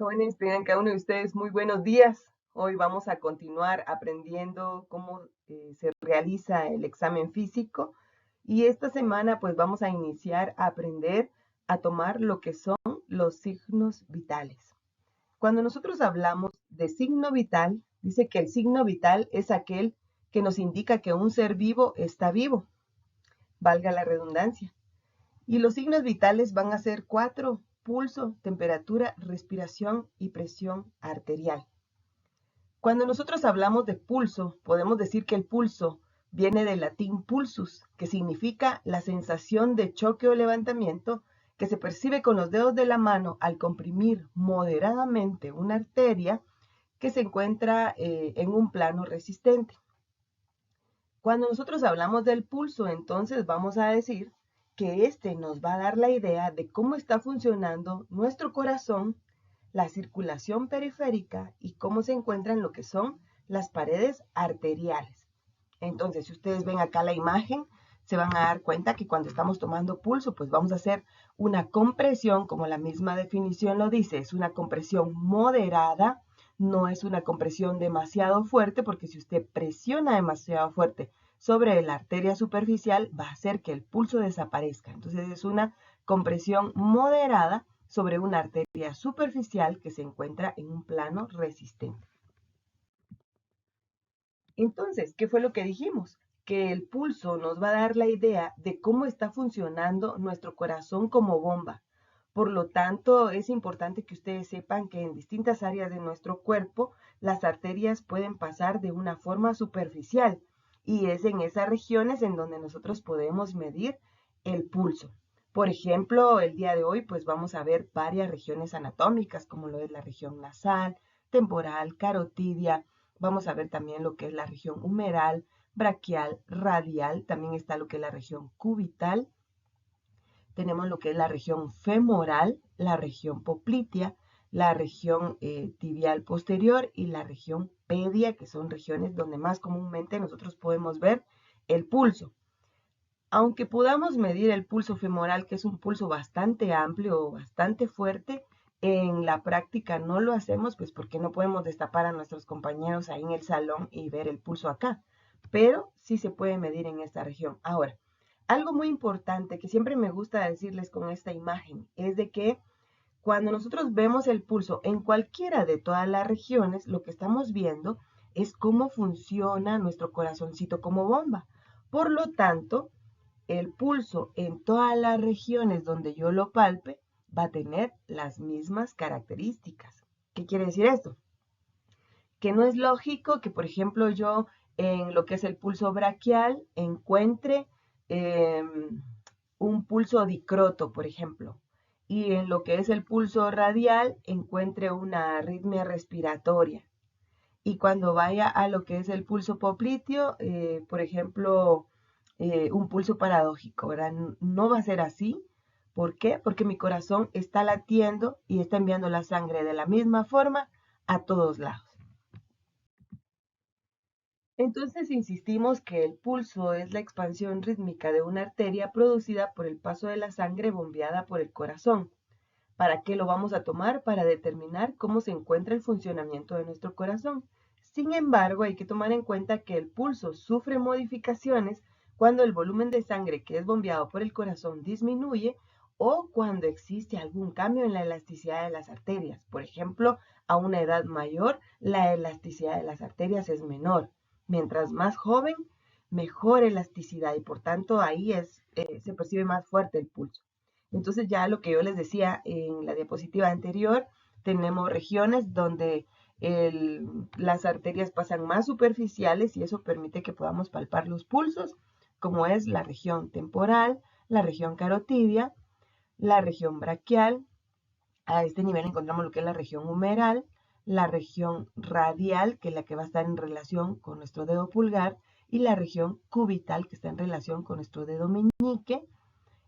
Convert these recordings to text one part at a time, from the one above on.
Jóvenes, tengan cada uno de ustedes muy buenos días. Hoy vamos a continuar aprendiendo cómo se realiza el examen físico y esta semana pues vamos a iniciar a aprender a tomar lo que son los signos vitales. Cuando nosotros hablamos de signo vital, dice que el signo vital es aquel que nos indica que un ser vivo está vivo, valga la redundancia. Y los signos vitales van a ser 4: pulso, temperatura, respiración y presión arterial. Cuando nosotros hablamos de pulso, podemos decir que el pulso viene del latín pulsus, que significa la sensación de choque o levantamiento que se percibe con los dedos de la mano al comprimir moderadamente una arteria que se encuentra en un plano resistente. Cuando nosotros hablamos del pulso, entonces vamos a decir que este nos va a dar la idea de cómo está funcionando nuestro corazón, la circulación periférica y cómo se encuentran lo que son las paredes arteriales. Entonces, si ustedes ven acá la imagen, se van a dar cuenta que cuando estamos tomando pulso, pues vamos a hacer una compresión, como la misma definición lo dice, es una compresión moderada, no es una compresión demasiado fuerte, porque si usted presiona demasiado fuerte sobre la arteria superficial, va a hacer que el pulso desaparezca. Entonces es una compresión moderada sobre una arteria superficial que se encuentra en un plano resistente. Entonces, ¿qué fue lo que dijimos? Que el pulso nos va a dar la idea de cómo está funcionando nuestro corazón como bomba. Por lo tanto, es importante que ustedes sepan que en distintas áreas de nuestro cuerpo las arterias pueden pasar de una forma superficial y es en esas regiones en donde nosotros podemos medir el pulso. Por ejemplo, el día de hoy pues vamos a ver varias regiones anatómicas como lo es la región nasal, temporal, carotidia. Vamos a ver también lo que es la región humeral, braquial, radial. También está lo que es la región cubital. Tenemos lo que es la región femoral, la región poplitea, la región tibial posterior y la región pedia, que son regiones donde más comúnmente nosotros podemos ver el pulso. Aunque podamos medir el pulso femoral, que es un pulso bastante amplio o bastante fuerte, en la práctica no lo hacemos, pues porque no podemos destapar a nuestros compañeros ahí en el salón y ver el pulso acá, pero sí se puede medir en esta región. Ahora, algo muy importante que siempre me gusta decirles con esta imagen es de que cuando nosotros vemos el pulso en cualquiera de todas las regiones, lo que estamos viendo es cómo funciona nuestro corazoncito como bomba. Por lo tanto, el pulso en todas las regiones donde yo lo palpe va a tener las mismas características. ¿Qué quiere decir esto? Que no es lógico que, por ejemplo, yo en lo que es el pulso braquial encuentre eh, un pulso dicroto, por ejemplo, y en lo que es el pulso radial encuentre una arritmia respiratoria. Y cuando vaya a lo que es el pulso popliteo, por ejemplo, un pulso paradójico, ¿verdad? No va a ser así. ¿Por qué? Porque mi corazón está latiendo y está enviando la sangre de la misma forma a todos lados. Entonces insistimos que el pulso es la expansión rítmica de una arteria producida por el paso de la sangre bombeada por el corazón. ¿Para qué lo vamos a tomar? Para determinar cómo se encuentra el funcionamiento de nuestro corazón. Sin embargo, hay que tomar en cuenta que el pulso sufre modificaciones cuando el volumen de sangre que es bombeado por el corazón disminuye o cuando existe algún cambio en la elasticidad de las arterias. Por ejemplo, a una edad mayor, la elasticidad de las arterias es menor. Mientras más joven, mejor elasticidad y por tanto ahí se percibe más fuerte el pulso. Entonces ya lo que yo les decía en la diapositiva anterior, tenemos regiones donde las arterias pasan más superficiales y eso permite que podamos palpar los pulsos, como es la región temporal, la región carotidia, la región braquial. A este nivel encontramos lo que es la región humeral, la región radial, que es la que va a estar en relación con nuestro dedo pulgar, y la región cubital, que está en relación con nuestro dedo meñique,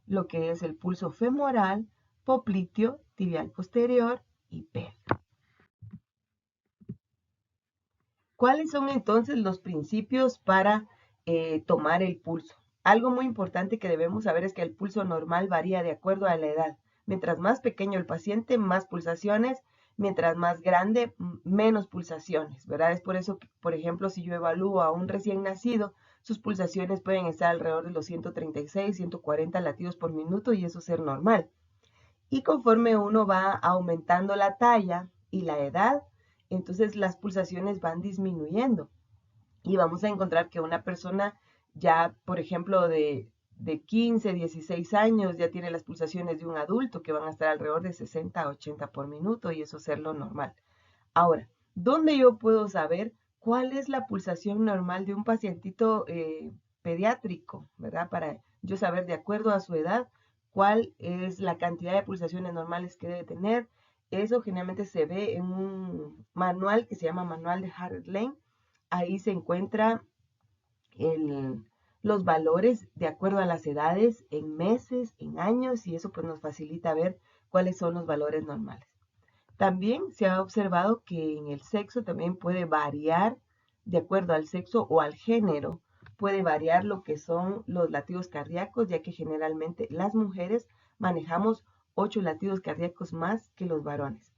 lo que es el pulso femoral, popliteo, tibial posterior y pedio. ¿Cuáles son entonces los principios para tomar el pulso? Algo muy importante que debemos saber es que el pulso normal varía de acuerdo a la edad. Mientras más pequeño el paciente, más pulsaciones Mientras más grande, menos pulsaciones, ¿verdad? Es por eso que, por ejemplo, si yo evalúo a un recién nacido, sus pulsaciones pueden estar alrededor de los 136, 140 latidos por minuto y eso ser normal. Y conforme uno va aumentando la talla y la edad, entonces las pulsaciones van disminuyendo. Y vamos a encontrar que una persona ya, por ejemplo, de 15, 16 años, ya tiene las pulsaciones de un adulto que van a estar alrededor de 60 a 80 por minuto y eso es lo normal. Ahora, ¿dónde yo puedo saber cuál es la pulsación normal de un pacientito pediátrico, ¿verdad? Para yo saber de acuerdo a su edad cuál es la cantidad de pulsaciones normales que debe tener. Eso generalmente se ve en un manual que se llama Manual de Heart Lane. Ahí se encuentra el, los valores de acuerdo a las edades en meses, en años, y eso pues nos facilita ver cuáles son los valores normales. También se ha observado que en el sexo también puede variar, de acuerdo al sexo o al género, puede variar lo que son los latidos cardíacos, ya que generalmente las mujeres manejamos 8 latidos cardíacos más que los varones.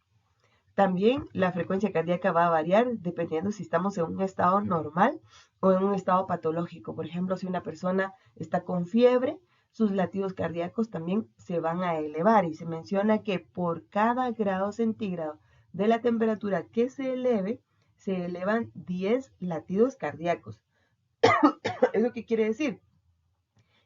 También la frecuencia cardíaca va a variar dependiendo si estamos en un estado normal o en un estado patológico. Por ejemplo, si una persona está con fiebre, sus latidos cardíacos también se van a elevar y se menciona que por cada grado centígrado de la temperatura que se eleve, se elevan 10 latidos cardíacos. ¿Eso qué quiere decir?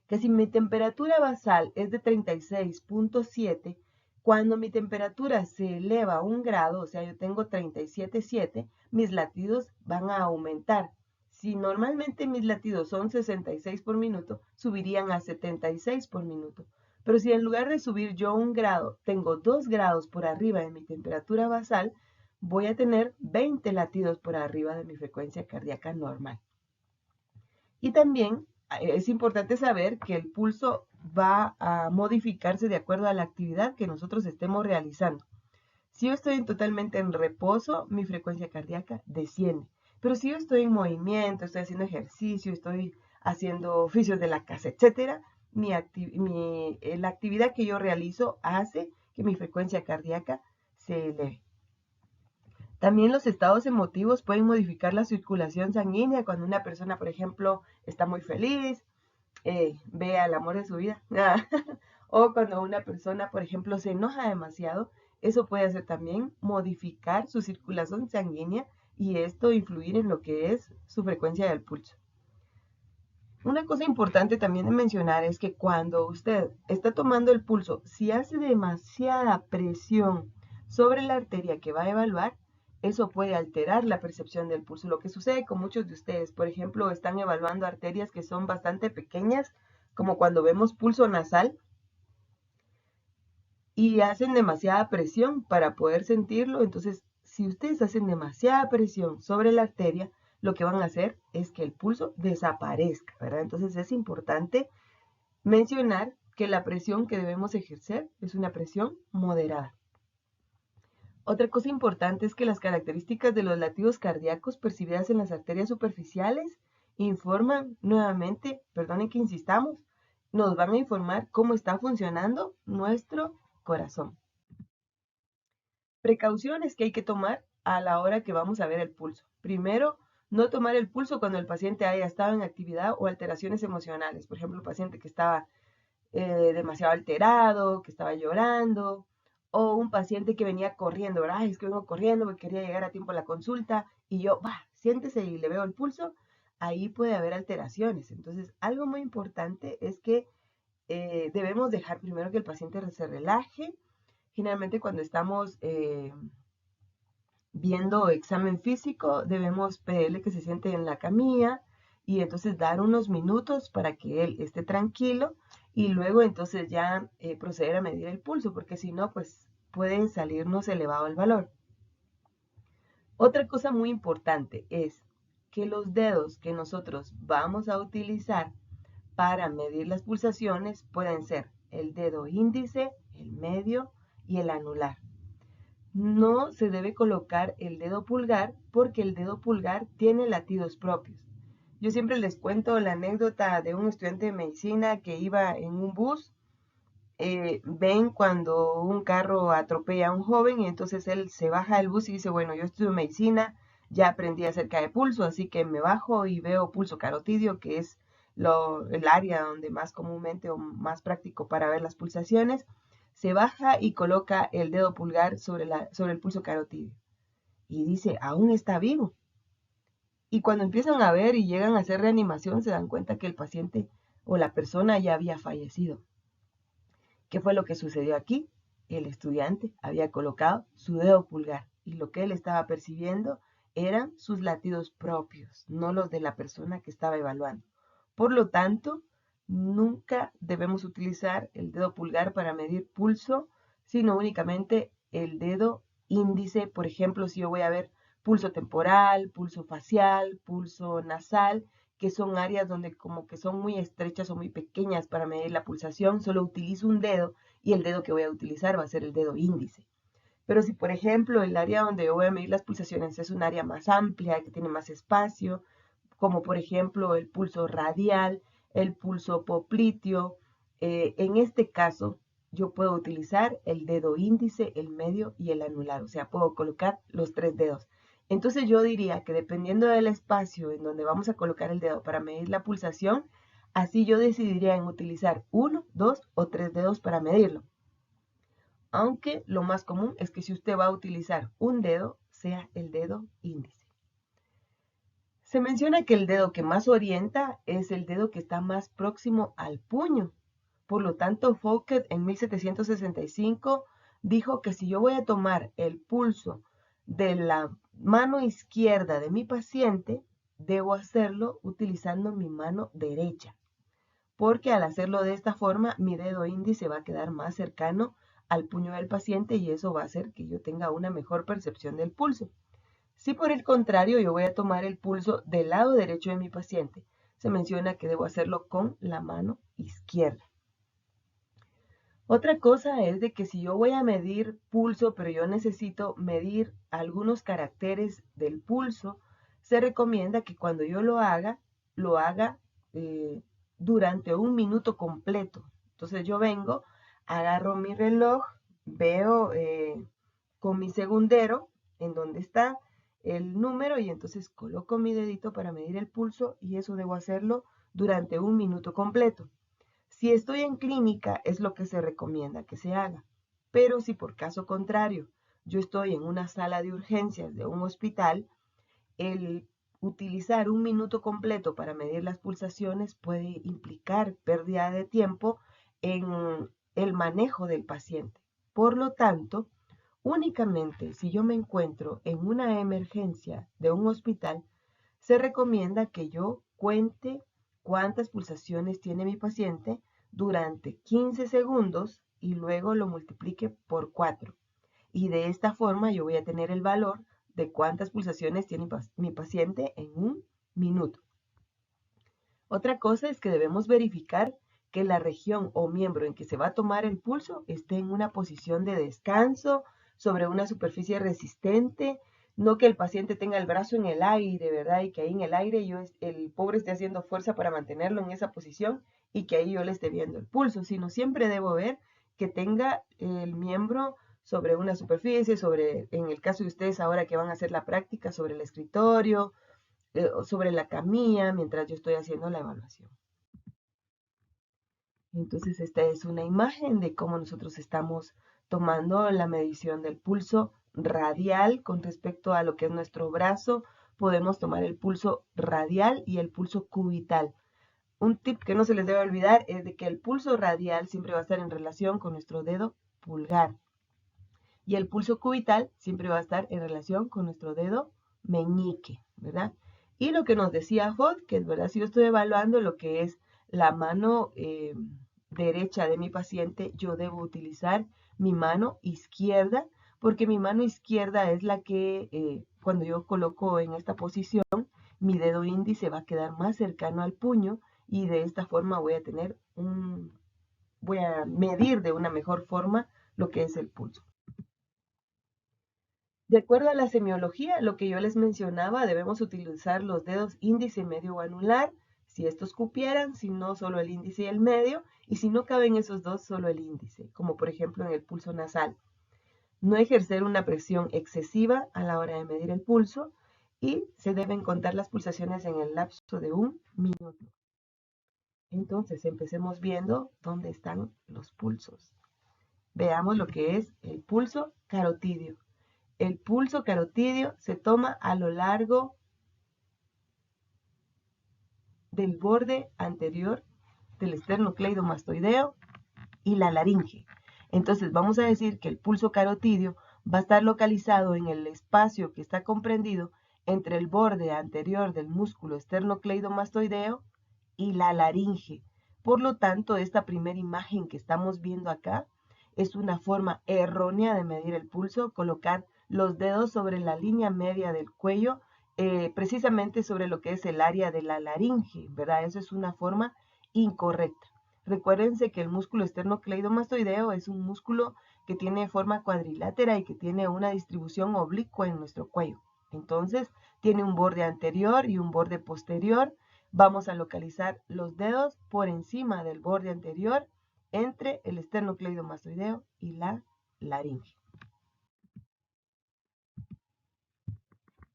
Que si mi temperatura basal es de 36.7, cuando mi temperatura se eleva a 1 grado, o sea, yo tengo 37.7, mis latidos van a aumentar. Si normalmente mis latidos son 66 por minuto, subirían a 76 por minuto. Pero si en lugar de subir yo 1 grado, tengo 2 grados por arriba de mi temperatura basal, voy a tener 20 latidos por arriba de mi frecuencia cardíaca normal. Y también es importante saber que el pulso va a modificarse de acuerdo a la actividad que nosotros estemos realizando. Si yo estoy totalmente en reposo, mi frecuencia cardíaca desciende. Pero si yo estoy en movimiento, estoy haciendo ejercicio, estoy haciendo oficios de la casa, etc., la actividad que yo realizo hace que mi frecuencia cardíaca se eleve. También los estados emotivos pueden modificar la circulación sanguínea cuando una persona, por ejemplo, está muy feliz, ve al amor de su vida, o cuando una persona, por ejemplo, se enoja demasiado, eso puede hacer también modificar su circulación sanguínea y esto influir en lo que es su frecuencia del pulso. Una cosa importante también de mencionar es que cuando usted está tomando el pulso, si hace demasiada presión sobre la arteria que va a evaluar, eso puede alterar la percepción del pulso. Lo que sucede con muchos de ustedes, por ejemplo, están evaluando arterias que son bastante pequeñas, como cuando vemos pulso nasal, y hacen demasiada presión para poder sentirlo. Entonces, si ustedes hacen demasiada presión sobre la arteria, lo que van a hacer es que el pulso desaparezca, ¿verdad? Entonces es importante mencionar que la presión que debemos ejercer es una presión moderada. Otra cosa importante es que las características de los latidos cardíacos percibidas en las arterias superficiales informan nuevamente, perdonen que insistamos, nos van a informar cómo está funcionando nuestro corazón. Precauciones que hay que tomar a la hora que vamos a ver el pulso. Primero, no tomar el pulso cuando el paciente haya estado en actividad o alteraciones emocionales. Por ejemplo, el paciente que estaba demasiado alterado, que estaba llorando, o un paciente que venía corriendo, ¿verdad? Es que vengo corriendo porque quería llegar a tiempo a la consulta y yo, siéntese y le veo el pulso, ahí puede haber alteraciones. Entonces, algo muy importante es que debemos dejar primero que el paciente se relaje. Generalmente cuando estamos viendo examen físico, debemos pedirle que se siente en la camilla y entonces dar unos minutos para que él esté tranquilo y luego entonces ya proceder a medir el pulso, porque si no, pues puede salirnos elevado el valor. Otra cosa muy importante es que los dedos que nosotros vamos a utilizar para medir las pulsaciones pueden ser el dedo índice, el medio y el anular. No se debe colocar el dedo pulgar porque el dedo pulgar tiene latidos propios. Yo siempre les cuento la anécdota de un estudiante de medicina que iba en un bus ven cuando un carro atropella a un joven y entonces él se baja del bus y dice, bueno, yo estudio medicina, ya aprendí acerca de pulso, así que me bajo y veo pulso carotidio, que es el área donde más comúnmente o más práctico para ver las pulsaciones. Se baja y coloca el dedo pulgar sobre el pulso carotidio y dice, aún está vivo. Y cuando empiezan a ver y llegan a hacer reanimación, se dan cuenta que el paciente o la persona ya había fallecido. ¿Qué fue lo que sucedió aquí? El estudiante había colocado su dedo pulgar y lo que él estaba percibiendo eran sus latidos propios, no los de la persona que estaba evaluando. Por lo tanto, nunca debemos utilizar el dedo pulgar para medir pulso, sino únicamente el dedo índice. Por ejemplo, si yo voy a ver pulso temporal, pulso facial, pulso nasal, que son áreas donde como que son muy estrechas o muy pequeñas para medir la pulsación, solo utilizo un dedo y el dedo que voy a utilizar va a ser el dedo índice. Pero si, por ejemplo, el área donde yo voy a medir las pulsaciones es un área más amplia, que tiene más espacio, como por ejemplo el pulso radial, el pulso popliteo, en este caso yo puedo utilizar el dedo índice, el medio y el anular, o sea, puedo colocar los tres dedos. Entonces yo diría que dependiendo del espacio en donde vamos a colocar el dedo para medir la pulsación, así yo decidiría en utilizar uno, dos o tres dedos para medirlo. Aunque lo más común es que si usted va a utilizar un dedo, sea el dedo índice. Se menciona que el dedo que más orienta es el dedo que está más próximo al puño. Por lo tanto, Fouquet en 1765 dijo que si yo voy a tomar el pulso de la mano izquierda de mi paciente, debo hacerlo utilizando mi mano derecha, porque al hacerlo de esta forma, mi dedo índice va a quedar más cercano al puño del paciente y eso va a hacer que yo tenga una mejor percepción del pulso. Si por el contrario yo voy a tomar el pulso del lado derecho de mi paciente, se menciona que debo hacerlo con la mano izquierda. Otra cosa es de que si yo voy a medir pulso, pero yo necesito medir algunos caracteres del pulso, se recomienda que cuando yo lo haga durante un minuto completo. Entonces yo vengo, agarro mi reloj, veo con mi segundero en donde está el número y entonces coloco mi dedito para medir el pulso y eso debo hacerlo durante un minuto completo. Si estoy en clínica es lo que se recomienda que se haga, pero si por caso contrario yo estoy en una sala de urgencias de un hospital, el utilizar un minuto completo para medir las pulsaciones puede implicar pérdida de tiempo en el manejo del paciente. Por lo tanto, únicamente si yo me encuentro en una emergencia de un hospital, se recomienda que yo cuente cuántas pulsaciones tiene mi paciente durante 15 segundos y luego lo multiplique por 4. Y de esta forma yo voy a tener el valor de cuántas pulsaciones tiene mi paciente en un minuto. Otra cosa es que debemos verificar que la región o miembro en que se va a tomar el pulso esté en una posición de descanso sobre una superficie resistente, no que el paciente tenga el brazo en el aire, ¿verdad? Y que ahí en el aire el pobre esté haciendo fuerza para mantenerlo en esa posición y que ahí yo le esté viendo el pulso, sino siempre debo ver que tenga el miembro sobre una superficie, en el caso de ustedes ahora que van a hacer la práctica, sobre el escritorio, sobre la camilla mientras yo estoy haciendo la evaluación. Entonces esta es una imagen de cómo nosotros estamos tomando la medición del pulso radial con respecto a lo que es nuestro brazo. Podemos tomar el pulso radial y el pulso cubital. Un tip que no se les debe olvidar es de que el pulso radial siempre va a estar en relación con nuestro dedo pulgar y el pulso cubital siempre va a estar en relación con nuestro dedo meñique, ¿verdad? Y lo que nos decía Hod, que es verdad, si yo estoy evaluando lo que es la mano derecha de mi paciente, yo debo utilizar mi mano izquierda, porque mi mano izquierda es la que cuando yo coloco en esta posición, mi dedo índice va a quedar más cercano al puño y de esta forma voy a medir de una mejor forma lo que es el pulso. De acuerdo a la semiología, lo que yo les mencionaba, debemos utilizar los dedos índice, medio o anular. Si estos cupieran, si no, solo el índice y el medio, y si no caben esos dos, solo el índice, como por ejemplo en el pulso nasal. No ejercer una presión excesiva a la hora de medir el pulso y se deben contar las pulsaciones en el lapso de 1 minuto. Entonces, empecemos viendo dónde están los pulsos. Veamos lo que es el pulso carotidio. El pulso carotidio se toma a lo largo del borde anterior del esternocleidomastoideo y la laringe. Entonces vamos a decir que el pulso carotidio va a estar localizado en el espacio que está comprendido entre el borde anterior del músculo esternocleidomastoideo y la laringe. Por lo tanto, esta primera imagen que estamos viendo acá es una forma errónea de medir el pulso, colocar los dedos sobre la línea media del cuello, precisamente sobre lo que es el área de la laringe, ¿verdad? Eso es una forma incorrecta. Recuérdense que el músculo esternocleidomastoideo es un músculo que tiene forma cuadrilátera y que tiene una distribución oblicua en nuestro cuello. Entonces, tiene un borde anterior y un borde posterior. Vamos a localizar los dedos por encima del borde anterior entre el esternocleidomastoideo y la laringe.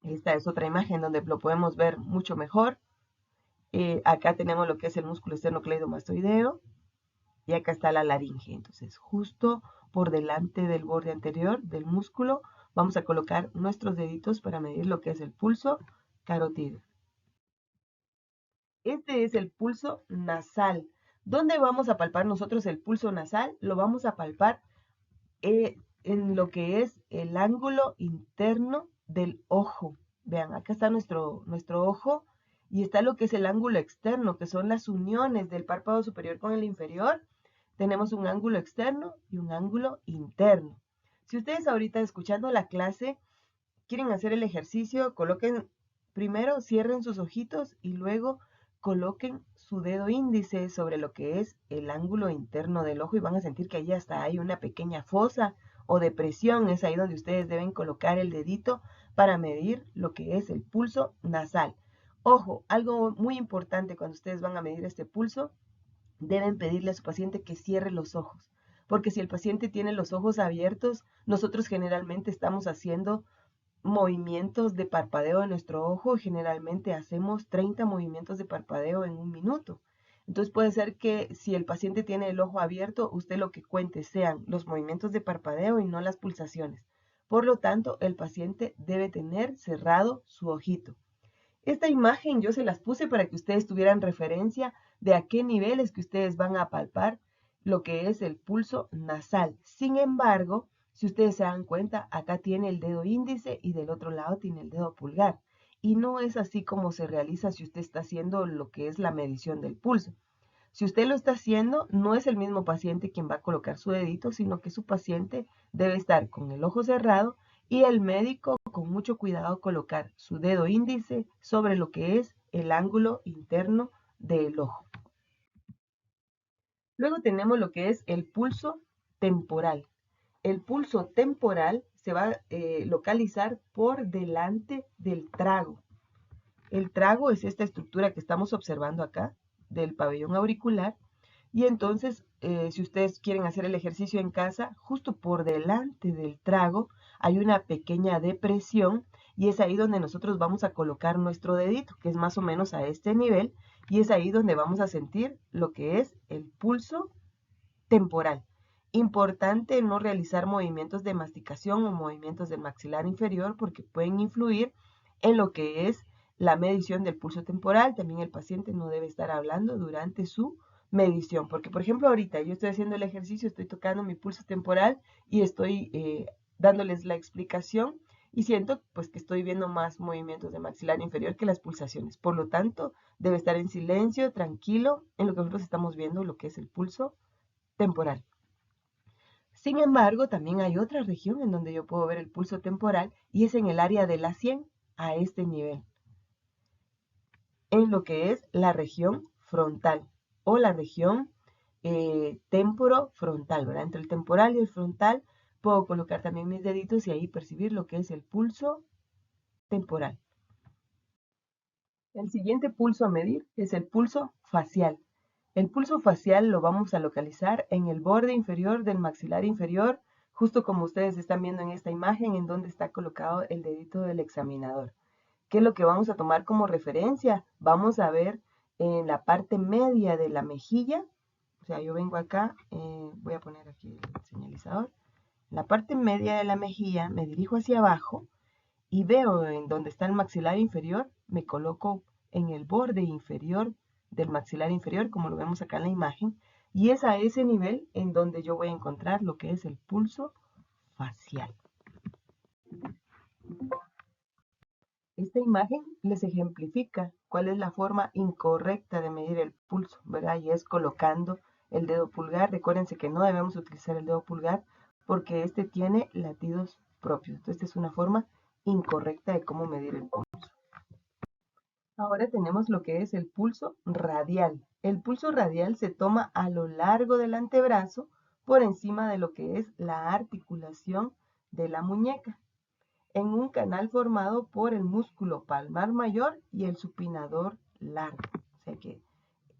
Esta es otra imagen donde lo podemos ver mucho mejor. Acá tenemos lo que es el músculo esternocleidomastoideo y acá está la laringe. Entonces, justo por delante del borde anterior del músculo, vamos a colocar nuestros deditos para medir lo que es el pulso carotidio. Este es el pulso nasal. ¿Dónde vamos a palpar nosotros el pulso nasal? Lo vamos a palpar en lo que es el ángulo interno del ojo. Vean, acá está nuestro ojo y está lo que es el ángulo externo, que son las uniones del párpado superior con el inferior. Tenemos un ángulo externo y un ángulo interno. Si ustedes ahorita escuchando la clase quieren hacer el ejercicio, coloquen primero, cierren sus ojitos y luego coloquen su dedo índice sobre lo que es el ángulo interno del ojo y van a sentir que allí hasta hay una pequeña fosa o depresión. Es ahí donde ustedes deben colocar el dedito para medir lo que es el pulso nasal. Ojo, algo muy importante cuando ustedes van a medir este pulso, deben pedirle a su paciente que cierre los ojos, porque si el paciente tiene los ojos abiertos, nosotros generalmente estamos haciendo movimientos de parpadeo en nuestro ojo. Generalmente hacemos 30 movimientos de parpadeo en 1 minuto. Entonces puede ser que si el paciente tiene el ojo abierto, usted lo que cuente sean los movimientos de parpadeo y no las pulsaciones. Por lo tanto, el paciente debe tener cerrado su ojito. Esta imagen yo se las puse para que ustedes tuvieran referencia de a qué niveles que ustedes van a palpar lo que es el pulso nasal. Sin embargo, si ustedes se dan cuenta, acá tiene el dedo índice y del otro lado tiene el dedo pulgar. Y no es así como se realiza si usted está haciendo lo que es la medición del pulso. Si usted lo está haciendo, no es el mismo paciente quien va a colocar su dedito, sino que su paciente debe estar con el ojo cerrado y el médico con mucho cuidado colocar su dedo índice sobre lo que es el ángulo interno del ojo. Luego tenemos lo que es el pulso temporal. El pulso temporal se va a localizar por delante del trago. El trago es esta estructura que estamos observando acá del pabellón auricular. Y entonces, si ustedes quieren hacer el ejercicio en casa, justo por delante del trago hay una pequeña depresión y es ahí donde nosotros vamos a colocar nuestro dedito, que es más o menos a este nivel, y es ahí donde vamos a sentir lo que es el pulso temporal. Importante no realizar movimientos de masticación o movimientos del maxilar inferior porque pueden influir en lo que es la medición del pulso temporal. También el paciente no debe estar hablando durante su medición, porque por ejemplo ahorita yo estoy haciendo el ejercicio, estoy tocando mi pulso temporal y estoy dándoles la explicación y siento pues que estoy viendo más movimientos de maxilar inferior que las pulsaciones. Por lo tanto, debe estar en silencio, tranquilo, en lo que nosotros estamos viendo lo que es el pulso temporal. Sin embargo, también hay otra región en donde yo puedo ver el pulso temporal y es en el área de la sien, a este nivel, en lo que es la región frontal o la región temporofrontal, ¿verdad? Entre el temporal y el frontal puedo colocar también mis deditos y ahí percibir lo que es el pulso temporal. El siguiente pulso a medir es el pulso facial. El pulso facial lo vamos a localizar en el borde inferior del maxilar inferior, justo como ustedes están viendo en esta imagen en donde está colocado el dedito del examinador. ¿Qué es lo que vamos a tomar como referencia? Vamos a ver en la parte media de la mejilla, o sea, yo vengo acá, voy a poner aquí el señalizador, en la parte media de la mejilla me dirijo hacia abajo y veo en donde está el maxilar inferior, me coloco en el borde inferior del maxilar inferior, como lo vemos acá en la imagen, y es a ese nivel en donde yo voy a encontrar lo que es el pulso facial. Esta imagen les ejemplifica cuál es la forma incorrecta de medir el pulso, ¿verdad? Y es colocando el dedo pulgar. Recuérdense que no debemos utilizar el dedo pulgar porque este tiene latidos propios. Entonces, esta es una forma incorrecta de cómo medir el pulso. Ahora tenemos lo que es el pulso radial. El pulso radial se toma a lo largo del antebrazo por encima de lo que es la articulación de la muñeca, en un canal formado por el músculo palmar mayor y el supinador largo. O sea que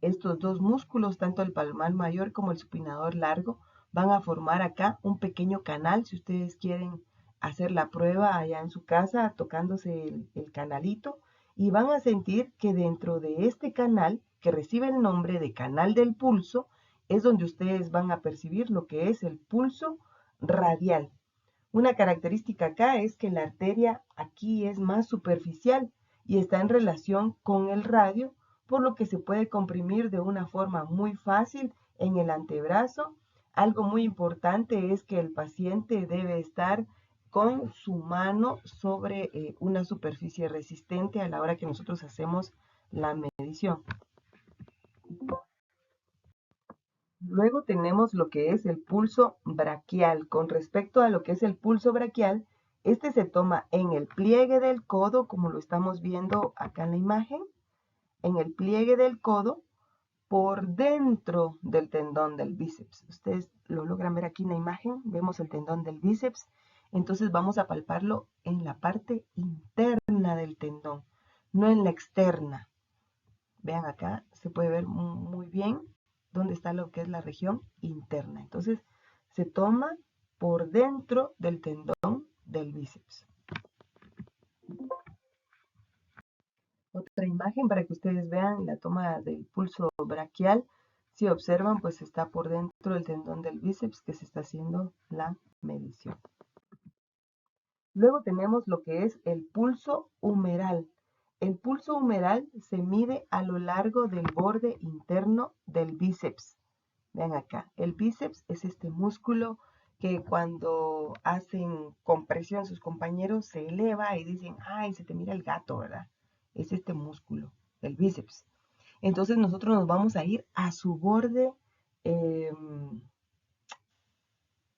estos dos músculos, tanto el palmar mayor como el supinador largo, van a formar acá un pequeño canal. Si ustedes quieren hacer la prueba allá en su casa, tocándose el canalito, y van a sentir que dentro de este canal, que recibe el nombre de canal del pulso, es donde ustedes van a percibir lo que es el pulso radial. Una característica acá es que la arteria aquí es más superficial y está en relación con el radio, por lo que se puede comprimir de una forma muy fácil en el antebrazo. Algo muy importante es que el paciente debe estar con su mano sobre una superficie resistente a la hora que nosotros hacemos la medición. Luego tenemos lo que es el pulso braquial. Con respecto a lo que es el pulso braquial, este se toma en el pliegue del codo, como lo estamos viendo acá en la imagen, en el pliegue del codo, por dentro del tendón del bíceps. Ustedes lo logran ver aquí en la imagen, vemos el tendón del bíceps, entonces vamos a palparlo en la parte interna del tendón, no en la externa. Vean acá, se puede ver muy bien dónde está lo que es la región interna. Entonces, se toma por dentro del tendón del bíceps. Otra imagen para que ustedes vean la toma del pulso braquial. Si observan, pues está por dentro del tendón del bíceps que se está haciendo la medición. Luego tenemos lo que es el pulso humeral. El pulso humeral se mide a lo largo del borde interno del bíceps. Vean acá, el bíceps es este músculo que cuando hacen compresión sus compañeros se eleva y dicen, ay, se te mira el gato, ¿verdad? Es este músculo, el bíceps. Entonces nosotros nos vamos a ir a su borde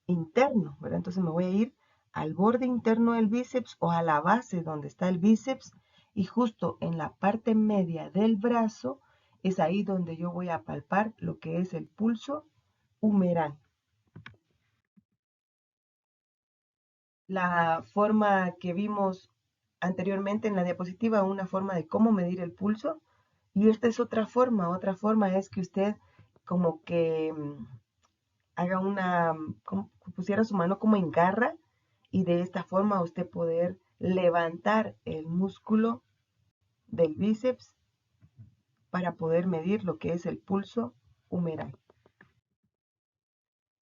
interno, ¿verdad? Entonces me voy a ir al borde interno del bíceps o a la base donde está el bíceps y justo en la parte media del brazo es ahí donde yo voy a palpar lo que es el pulso humeral. La forma que vimos anteriormente en la diapositiva, una forma de cómo medir el pulso, y esta es otra forma es que usted como que haga como pusiera su mano como en garra y de esta forma usted poder levantar el músculo del bíceps para poder medir lo que es el pulso humeral.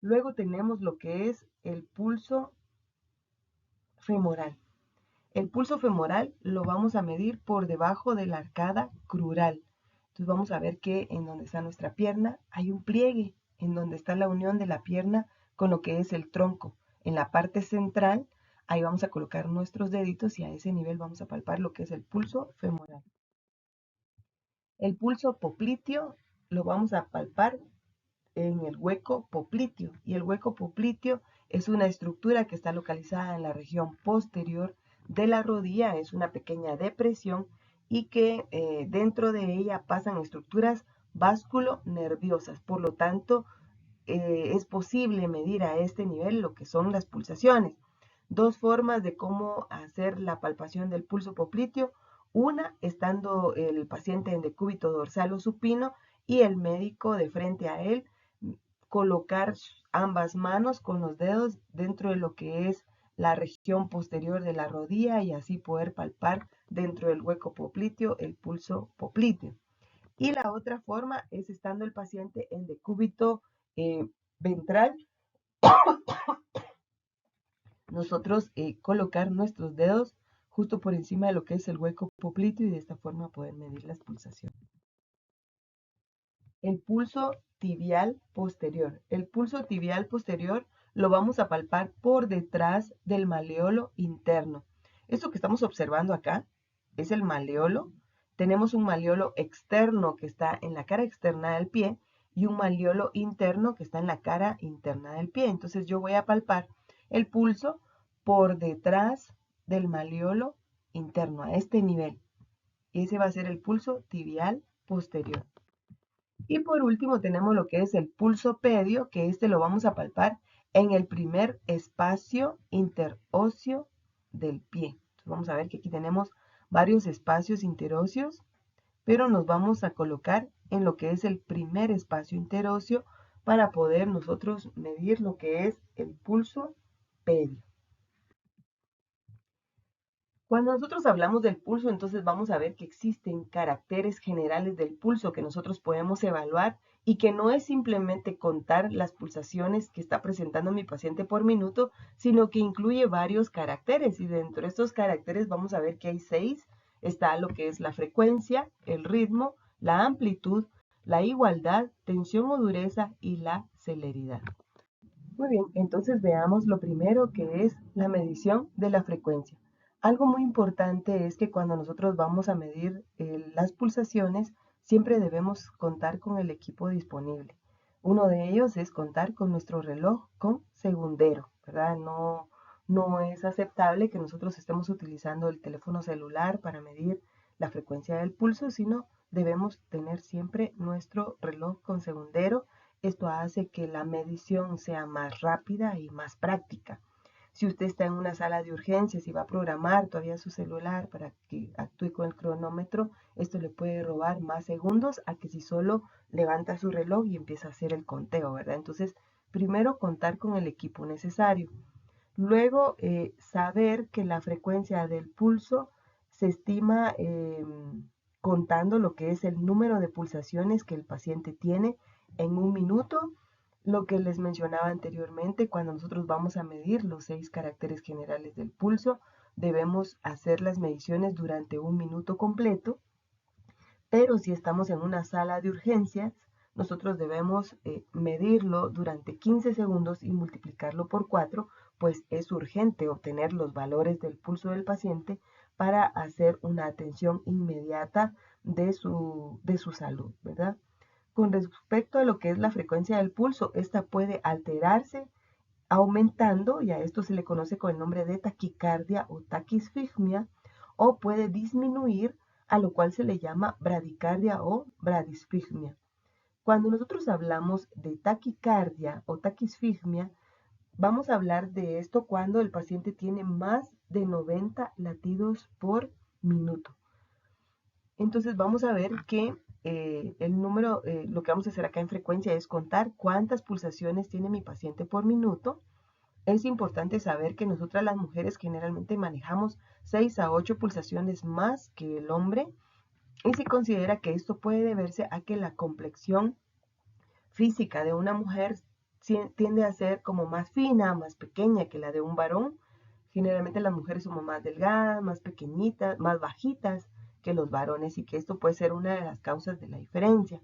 Luego tenemos lo que es el pulso femoral. El pulso femoral lo vamos a medir por debajo de la arcada crural. Entonces vamos a ver que en donde está nuestra pierna hay un pliegue, en donde está la unión de la pierna con lo que es el tronco. En la parte central, ahí vamos a colocar nuestros deditos y a ese nivel vamos a palpar lo que es el pulso femoral. El pulso popliteo lo vamos a palpar en el hueco popliteo y el hueco popliteo es una estructura que está localizada en la región posterior de la rodilla, es una pequeña depresión y que dentro de ella pasan estructuras vasculonerviosas, por lo tanto es posible medir a este nivel lo que son las pulsaciones. Dos formas de cómo hacer la palpación del pulso popliteo. Una estando el paciente en decúbito dorsal o supino y el médico de frente a él, colocar ambas manos con los dedos dentro de lo que es la región posterior de la rodilla y así poder palpar dentro del hueco popliteo el pulso popliteo. Y la otra forma es estando el paciente en decúbito ventral, nosotros colocar nuestros dedos justo por encima de lo que es el hueco popliteo y de esta forma poder medir las pulsaciones. El pulso tibial posterior. El pulso tibial posterior lo vamos a palpar por detrás del maleolo interno. Esto que estamos observando acá es el maleolo. Tenemos un maleolo externo que está en la cara externa del pie y un maleolo interno que está en la cara interna del pie. Entonces yo voy a palpar el pulso por detrás del maleolo interno, a este nivel. Ese va a ser el pulso tibial posterior. Y por último tenemos lo que es el pulso pedio, que este lo vamos a palpar en el primer espacio interóseo del pie. Entonces vamos a ver que aquí tenemos varios espacios interóseos, pero nos vamos a colocar en lo que es el primer espacio interóseo para poder nosotros medir lo que es el pulso pedio. Cuando nosotros hablamos del pulso, entonces vamos a ver que existen caracteres generales del pulso que nosotros podemos evaluar y que no es simplemente contar las pulsaciones que está presentando mi paciente por minuto, sino que incluye varios caracteres y dentro de estos caracteres vamos a ver que hay 6. Está lo que es la frecuencia, el ritmo, la amplitud, la igualdad, tensión o dureza y la celeridad. Muy bien, entonces veamos lo primero que es la medición de la frecuencia. Algo muy importante es que cuando nosotros vamos a medir las pulsaciones, siempre debemos contar con el equipo disponible. Uno de ellos es contar con nuestro reloj con segundero, ¿verdad? No es aceptable que nosotros estemos utilizando el teléfono celular para medir la frecuencia del pulso, sino debemos tener siempre nuestro reloj con segundero. Esto hace que la medición sea más rápida y más práctica. Si usted está en una sala de urgencias y va a programar todavía su celular para que actúe con el cronómetro, esto le puede robar más segundos a que si solo levanta su reloj y empieza a hacer el conteo, ¿verdad? Entonces, primero contar con el equipo necesario. Luego, saber que la frecuencia del pulso se estima contando lo que es el número de pulsaciones que el paciente tiene en un minuto. Lo que les mencionaba anteriormente, cuando nosotros vamos a medir los 6 caracteres generales del pulso, debemos hacer las mediciones durante un minuto completo, pero si estamos en una sala de urgencias, nosotros debemos medirlo durante 15 segundos y multiplicarlo por 4, pues es urgente obtener los valores del pulso del paciente para hacer una atención inmediata de su salud, ¿verdad? Con respecto a lo que es la frecuencia del pulso, esta puede alterarse aumentando, y a esto se le conoce con el nombre de taquicardia o taquisfigmia, o puede disminuir, a lo cual se le llama bradicardia o bradisfigmia. Cuando nosotros hablamos de taquicardia o taquisfigmia, vamos a hablar de esto cuando el paciente tiene más de 90 latidos por minuto. Entonces vamos a ver que el número, lo que vamos a hacer acá en frecuencia es contar cuántas pulsaciones tiene mi paciente por minuto. Es importante saber que nosotras las mujeres generalmente manejamos 6 a 8 pulsaciones más que el hombre y se considera que esto puede deberse a que la complexión física de una mujer tiende a ser como más fina, más pequeña que la de un varón. Generalmente las mujeres somos más delgadas, más pequeñitas, más bajitas que los varones y que esto puede ser una de las causas de la diferencia.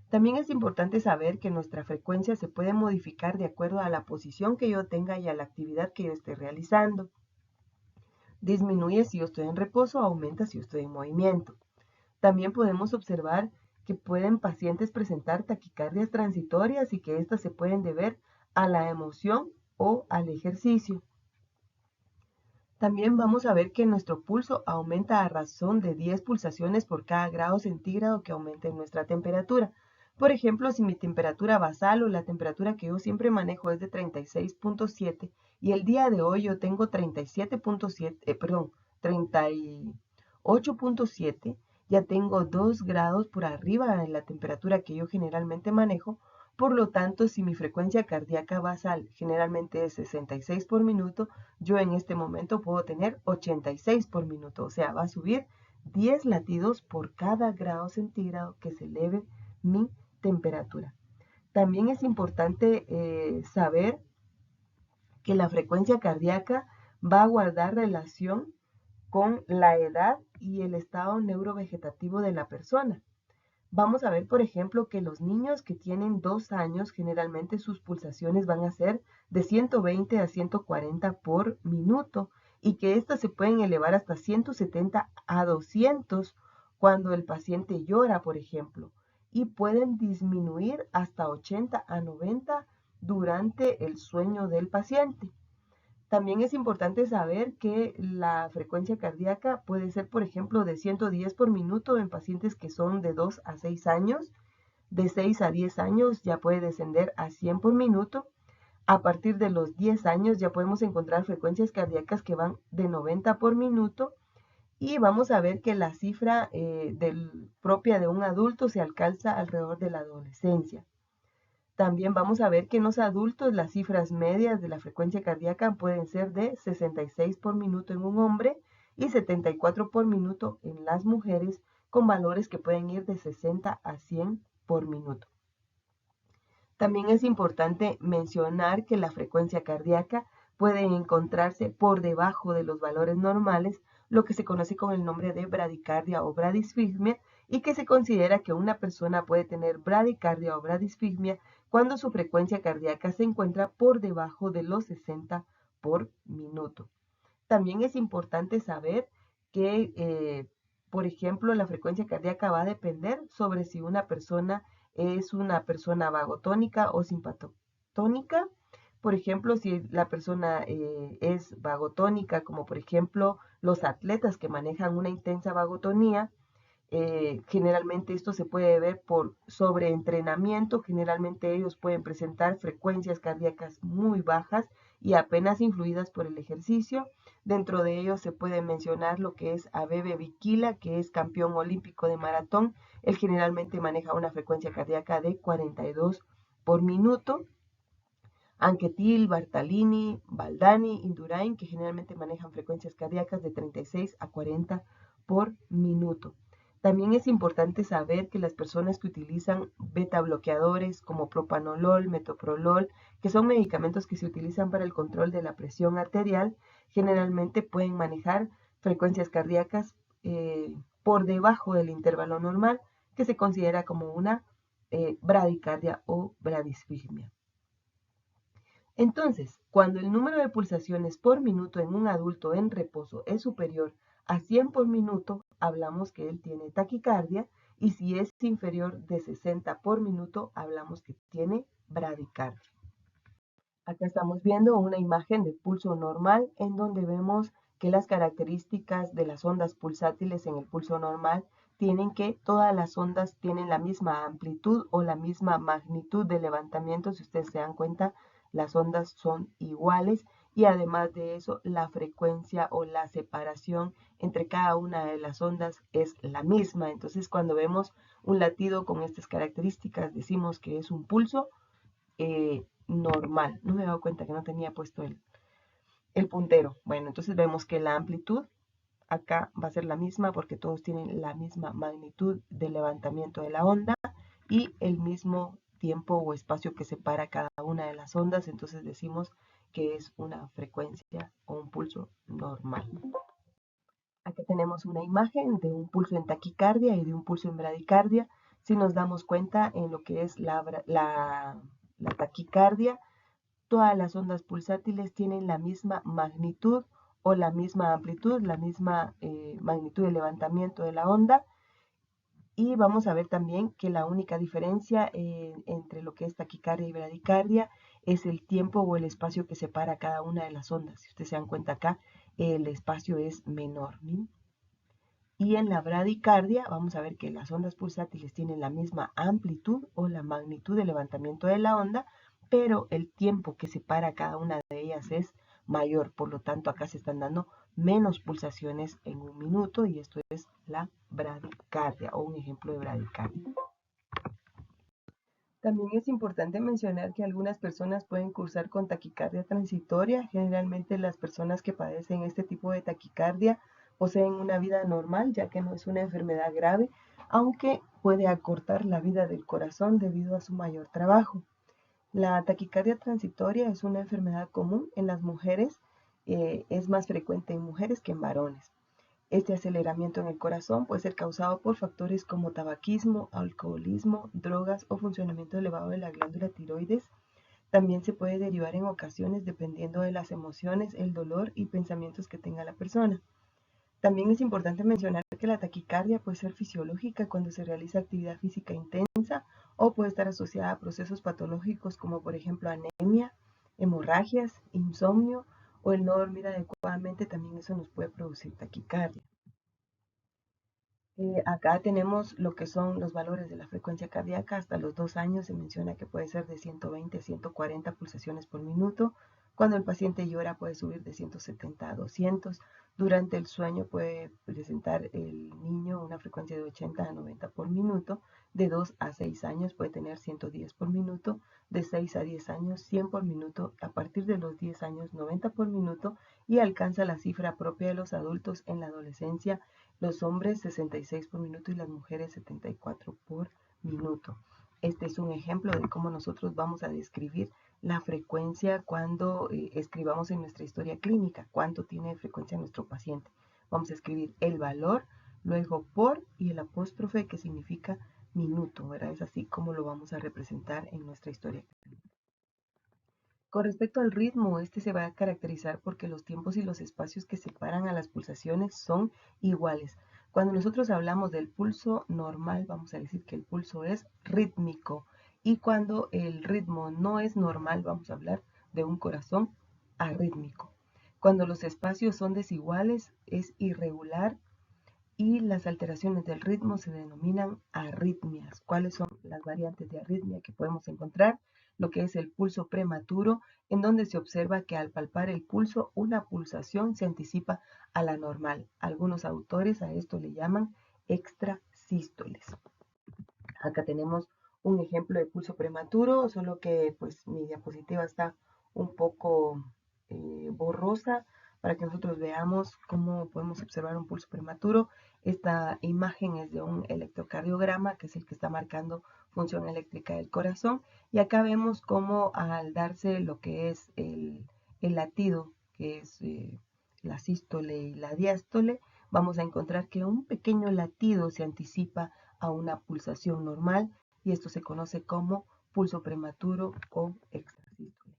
También es importante saber que nuestra frecuencia se puede modificar de acuerdo a la posición que yo tenga y a la actividad que yo esté realizando. Disminuye si yo estoy en reposo, aumenta si yo estoy en movimiento. También podemos observar que pueden pacientes presentar taquicardias transitorias y que estas se pueden deber a la emoción o al ejercicio. También vamos a ver que nuestro pulso aumenta a razón de 10 pulsaciones por cada grado centígrado que aumente nuestra temperatura. Por ejemplo, si mi temperatura basal o la temperatura que yo siempre manejo es de 36.7 y el día de hoy yo tengo 37.7, 38 8.7, ya tengo 2 grados por arriba de la temperatura que yo generalmente manejo. Por lo tanto, si mi frecuencia cardíaca basal generalmente es 66 por minuto, yo en este momento puedo tener 86 por minuto. O sea, va a subir 10 latidos por cada grado centígrado que se eleve mi temperatura. También es importante saber que la frecuencia cardíaca va a guardar relación con la edad y el estado neurovegetativo de la persona. Vamos a ver, por ejemplo, que los niños que tienen 2 años, generalmente sus pulsaciones van a ser de 120 a 140 por minuto y que estas se pueden elevar hasta 170 a 200 cuando el paciente llora, por ejemplo, y pueden disminuir hasta 80 a 90 durante el sueño del paciente. También es importante saber que la frecuencia cardíaca puede ser, por ejemplo, de 110 por minuto en pacientes que son de 2 a 6 años. De 6 a 10 años ya puede descender a 100 por minuto. A partir de los 10 años ya podemos encontrar frecuencias cardíacas que van de 90 por minuto. Y vamos a ver que la cifra propia de un adulto se alcanza alrededor de la adolescencia. También vamos a ver que en los adultos las cifras medias de la frecuencia cardíaca pueden ser de 66 por minuto en un hombre y 74 por minuto en las mujeres, con valores que pueden ir de 60 a 100 por minuto. También es importante mencionar que la frecuencia cardíaca puede encontrarse por debajo de los valores normales, lo que se conoce con el nombre de bradicardia o bradisfigmia, y que se considera que una persona puede tener bradicardia o bradisfigmia cuando su frecuencia cardíaca se encuentra por debajo de los 60 por minuto. También es importante saber que, por ejemplo, la frecuencia cardíaca va a depender sobre si una persona es una persona vagotónica o simpatónica. Por ejemplo, si la persona es vagotónica, como por ejemplo los atletas que manejan una intensa vagotonía, generalmente esto se puede ver por sobreentrenamiento. Generalmente ellos pueden presentar frecuencias cardíacas muy bajas y apenas influidas por el ejercicio. Dentro de ellos se puede mencionar lo que es Abebe Bikila, que es campeón olímpico de maratón. Él generalmente maneja una frecuencia cardíaca de 42 por minuto. Anquetil, Bartalini, Baldani, Indurain, que generalmente manejan frecuencias cardíacas de 36 a 40 por minuto. También es importante saber que las personas que utilizan beta bloqueadores como propanolol, metoprolol, que son medicamentos que se utilizan para el control de la presión arterial, generalmente pueden manejar frecuencias cardíacas por debajo del intervalo normal, que se considera como una bradicardia o bradisfigmia. Entonces, cuando el número de pulsaciones por minuto en un adulto en reposo es superior a 100 por minuto, hablamos que él tiene taquicardia, y si es inferior de 60 por minuto, hablamos que tiene bradicardia. Acá estamos viendo una imagen de pulso normal en donde vemos que las características de las ondas pulsátiles en el pulso normal tienen que todas las ondas tienen la misma amplitud o la misma magnitud de levantamiento. Si ustedes se dan cuenta, las ondas son iguales y además de eso, la frecuencia o la separación entre cada una de las ondas es la misma. Entonces, cuando vemos un latido con estas características, decimos que es un pulso normal. No me he dado cuenta que no tenía puesto el puntero. Bueno, entonces vemos que la amplitud acá va a ser la misma porque todos tienen la misma magnitud de levantamiento de la onda y el mismo tiempo o espacio que separa cada una de las ondas. Entonces decimos que es una frecuencia o un pulso normal. Aquí tenemos una imagen de un pulso en taquicardia y de un pulso en bradicardia. Si nos damos cuenta en lo que es la taquicardia, todas las ondas pulsátiles tienen la misma magnitud o la misma amplitud, la misma magnitud de levantamiento de la onda. Y vamos a ver también que la única diferencia entre lo que es taquicardia y bradicardia es el tiempo o el espacio que separa cada una de las ondas. Si ustedes se dan cuenta acá, el espacio es menor, ¿sí? Y en la bradicardia vamos a ver que las ondas pulsátiles tienen la misma amplitud o la magnitud de levantamiento de la onda, pero el tiempo que separa cada una de ellas es mayor. Por lo tanto, acá se están dando menos pulsaciones en un minuto, y esto es la bradicardia o un ejemplo de bradicardia. También es importante mencionar que algunas personas pueden cursar con taquicardia transitoria. Generalmente las personas que padecen este tipo de taquicardia poseen una vida normal, ya que no es una enfermedad grave, aunque puede acortar la vida del corazón debido a su mayor trabajo. La taquicardia transitoria es una enfermedad común en las mujeres, es más frecuente en mujeres que en varones. Este aceleramiento en el corazón puede ser causado por factores como tabaquismo, alcoholismo, drogas o funcionamiento elevado de la glándula tiroides. También se puede derivar en ocasiones dependiendo de las emociones, el dolor y pensamientos que tenga la persona. También es importante mencionar que la taquicardia puede ser fisiológica cuando se realiza actividad física intensa o puede estar asociada a procesos patológicos como por ejemplo anemia, hemorragias, insomnio o el no dormir adecuadamente. También eso nos puede producir taquicardia. Acá tenemos lo que son los valores de la frecuencia cardíaca. Hasta los 2 años se menciona que puede ser de 120 a 140 pulsaciones por minuto. Cuando el paciente llora puede subir de 170 a 200. Durante el sueño puede presentar el niño una frecuencia de 80 a 90 por minuto. De 2 a 6 años puede tener 110 por minuto. De 6 a 10 años 100 por minuto. A partir de los 10 años 90 por minuto. Y alcanza la cifra propia de los adultos en la adolescencia, los hombres 66 por minuto y las mujeres 74 por minuto. Este es un ejemplo de cómo nosotros vamos a describir la frecuencia cuando escribamos en nuestra historia clínica, cuánto tiene de frecuencia nuestro paciente. Vamos a escribir el valor, luego por y el apóstrofe que significa minuto, ¿verdad? Es así como lo vamos a representar en nuestra historia clínica. Con respecto al ritmo, este se va a caracterizar porque los tiempos y los espacios que separan a las pulsaciones son iguales. Cuando nosotros hablamos del pulso normal, vamos a decir que el pulso es rítmico. Y cuando el ritmo no es normal, vamos a hablar de un corazón arrítmico. Cuando los espacios son desiguales, es irregular y las alteraciones del ritmo se denominan arritmias. ¿Cuáles son las variantes de arritmia que podemos encontrar? Lo que es el pulso prematuro, en donde se observa que al palpar el pulso, una pulsación se anticipa a la normal. Algunos autores a esto le llaman extrasístoles. Acá tenemos un ejemplo de pulso prematuro, solo que pues mi diapositiva está un poco borrosa para que nosotros veamos cómo podemos observar un pulso prematuro. Esta imagen es de un electrocardiograma, que es el que está marcando función eléctrica del corazón. Y acá vemos cómo al darse lo que es el latido, que es la sístole y la diástole, vamos a encontrar que un pequeño latido se anticipa a una pulsación normal y esto se conoce como pulso prematuro o extrasístole.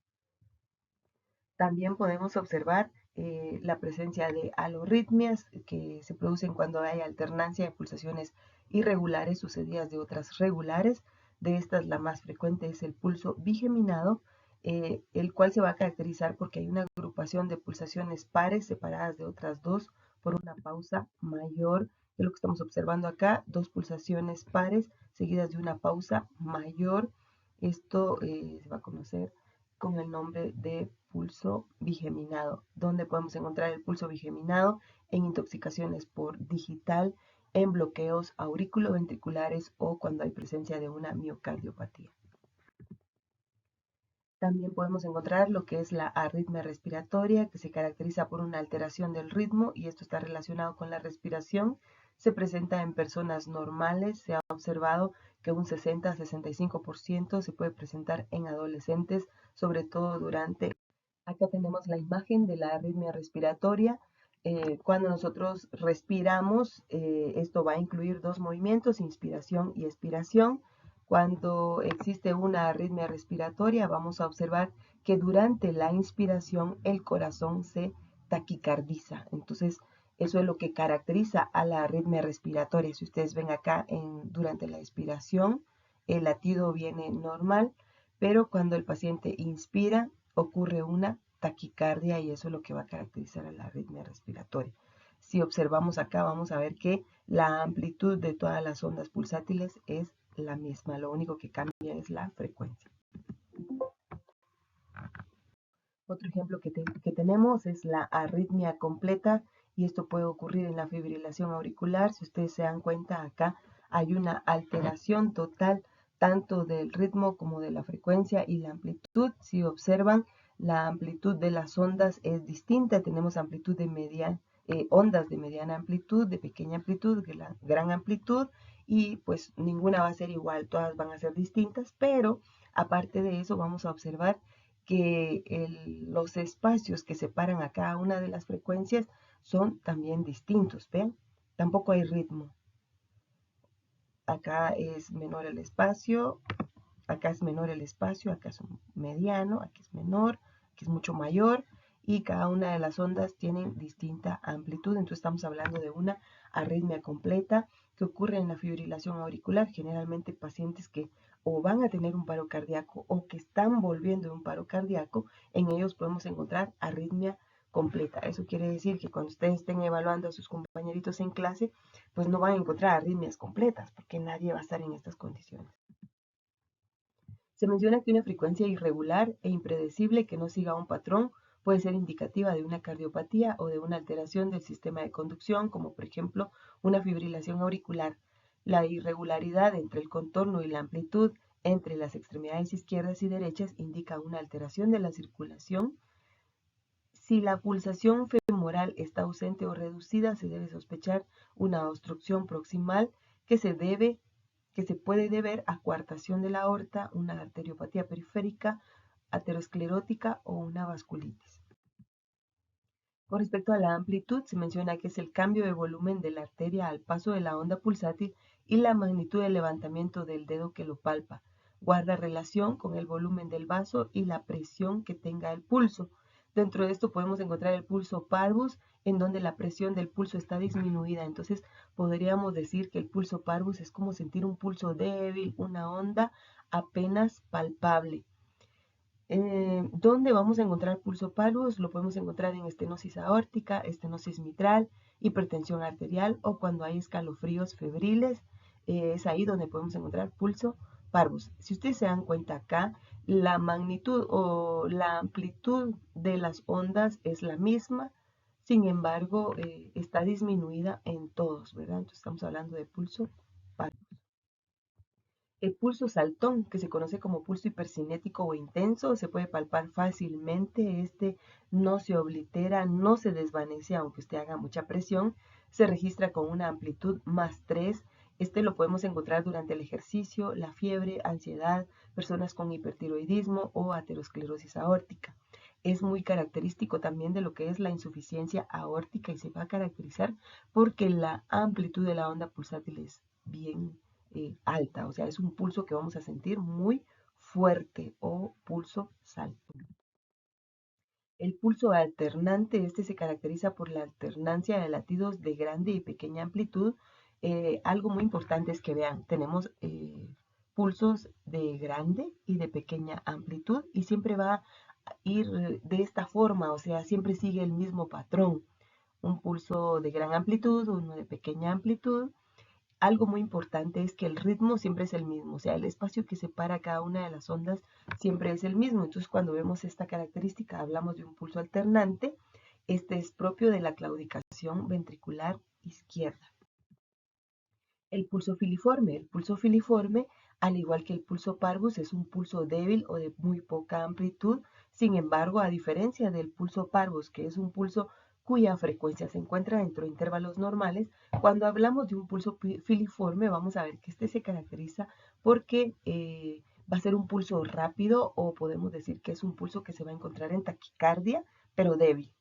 También podemos observar la presencia de alorritmias que se producen cuando hay alternancia de pulsaciones irregulares sucedidas de otras regulares. De estas, la más frecuente es el pulso bigeminado, el cual se va a caracterizar porque hay una agrupación de pulsaciones pares separadas de otras dos por una pausa mayor. Es lo que estamos observando acá, dos pulsaciones pares seguidas de una pausa mayor. Esto se va a conocer con el nombre de pulso bigeminado, donde podemos encontrar el pulso bigeminado en intoxicaciones por digital, en bloqueos auriculoventriculares o cuando hay presencia de una miocardiopatía. También podemos encontrar lo que es la arritmia respiratoria, que se caracteriza por una alteración del ritmo y esto está relacionado con la respiración. Se presenta en personas normales, se ha observado que un 60 a 65% se puede presentar en adolescentes, sobre todo durante... Acá tenemos la imagen de la arritmia respiratoria. Cuando nosotros respiramos, esto va a incluir dos movimientos, inspiración y expiración. Cuando existe una arritmia respiratoria, vamos a observar que durante la inspiración el corazón se taquicardiza. Entonces, eso es lo que caracteriza a la arritmia respiratoria. Si ustedes ven acá, durante la expiración, el latido viene normal, pero cuando el paciente inspira, ocurre una taquicardia y eso es lo que va a caracterizar a la arritmia respiratoria. Si observamos acá, vamos a ver que la amplitud de todas las ondas pulsátiles es la misma, lo único que cambia es la frecuencia. Otro ejemplo que tenemos es la arritmia completa y esto puede ocurrir en la fibrilación auricular. Si ustedes se dan cuenta, acá hay una alteración total tanto del ritmo como de la frecuencia y la amplitud. Si observan, la amplitud de las ondas es distinta. Tenemos amplitud de ondas de mediana amplitud, de pequeña amplitud, de la gran amplitud, y pues ninguna va a ser igual, todas van a ser distintas, pero aparte de eso vamos a observar que los espacios que separan a cada una de las frecuencias son también distintos, ¿ven? Tampoco hay ritmo. Acá es menor el espacio, acá es menor el espacio, acá es mediano, aquí es menor, aquí es mucho mayor, y cada una de las ondas tienen distinta amplitud. Entonces estamos hablando de una arritmia completa que ocurre en la fibrilación auricular, generalmente pacientes que o van a tener un paro cardíaco o que están volviendo de un paro cardíaco. En ellos podemos encontrar arritmia completa. Eso quiere decir que cuando ustedes estén evaluando a sus compañeritos en clase, pues no van a encontrar arritmias completas, porque nadie va a estar en estas condiciones. Se menciona que una frecuencia irregular e impredecible que no siga un patrón puede ser indicativa de una cardiopatía o de una alteración del sistema de conducción, como por ejemplo una fibrilación auricular. La irregularidad entre el contorno y la amplitud entre las extremidades izquierdas y derechas indica una alteración de la circulación. Si la pulsación femoral está ausente o reducida, se debe sospechar una obstrucción proximal que se puede deber a coartación de la aorta, una arteriopatía periférica, aterosclerótica o una vasculitis. Con respecto a la amplitud, se menciona que es el cambio de volumen de la arteria al paso de la onda pulsátil y la magnitud del levantamiento del dedo que lo palpa. Guarda relación con el volumen del vaso y la presión que tenga el pulso. Dentro de esto podemos encontrar el pulso parvus, en donde la presión del pulso está disminuida. Entonces podríamos decir que el pulso parvus es como sentir un pulso débil, una onda apenas palpable. ¿Dónde vamos a encontrar pulso parvus? Lo podemos encontrar en estenosis aórtica, estenosis mitral, hipertensión arterial o cuando hay escalofríos febriles. Es ahí donde podemos encontrar pulso parvus. Si ustedes se dan cuenta acá, la magnitud o la amplitud de las ondas es la misma, sin embargo, está disminuida en todos, ¿verdad? Entonces estamos hablando de pulso parvus. El pulso saltón, que se conoce como pulso hipercinético o intenso, se puede palpar fácilmente. Este no se oblitera, no se desvanece aunque usted haga mucha presión. Se registra con una amplitud +3. Este lo podemos encontrar durante el ejercicio, la fiebre, ansiedad, personas con hipertiroidismo o aterosclerosis aórtica. Es muy característico también de lo que es la insuficiencia aórtica y se va a caracterizar porque la amplitud de la onda pulsátil es bien alta, o sea, es un pulso que vamos a sentir muy fuerte o pulso salto. El pulso alternante, este se caracteriza por la alternancia de latidos de grande y pequeña amplitud. Algo muy importante es que vean, tenemos pulsos de grande y de pequeña amplitud y siempre va a ir de esta forma, o sea, siempre sigue el mismo patrón. Un pulso de gran amplitud, uno de pequeña amplitud. Algo muy importante es que el ritmo siempre es el mismo, o sea, el espacio que separa cada una de las ondas siempre es el mismo. Entonces, cuando vemos esta característica, hablamos de un pulso alternante. Este es propio de la claudicación ventricular izquierda. El pulso filiforme, al igual que el pulso parvus, es un pulso débil o de muy poca amplitud. Sin embargo, a diferencia del pulso parvus, que es un pulso cuya frecuencia se encuentra dentro de intervalos normales, cuando hablamos de un pulso filiforme, vamos a ver que este se caracteriza porque va a ser un pulso rápido o podemos decir que es un pulso que se va a encontrar en taquicardia, pero débil.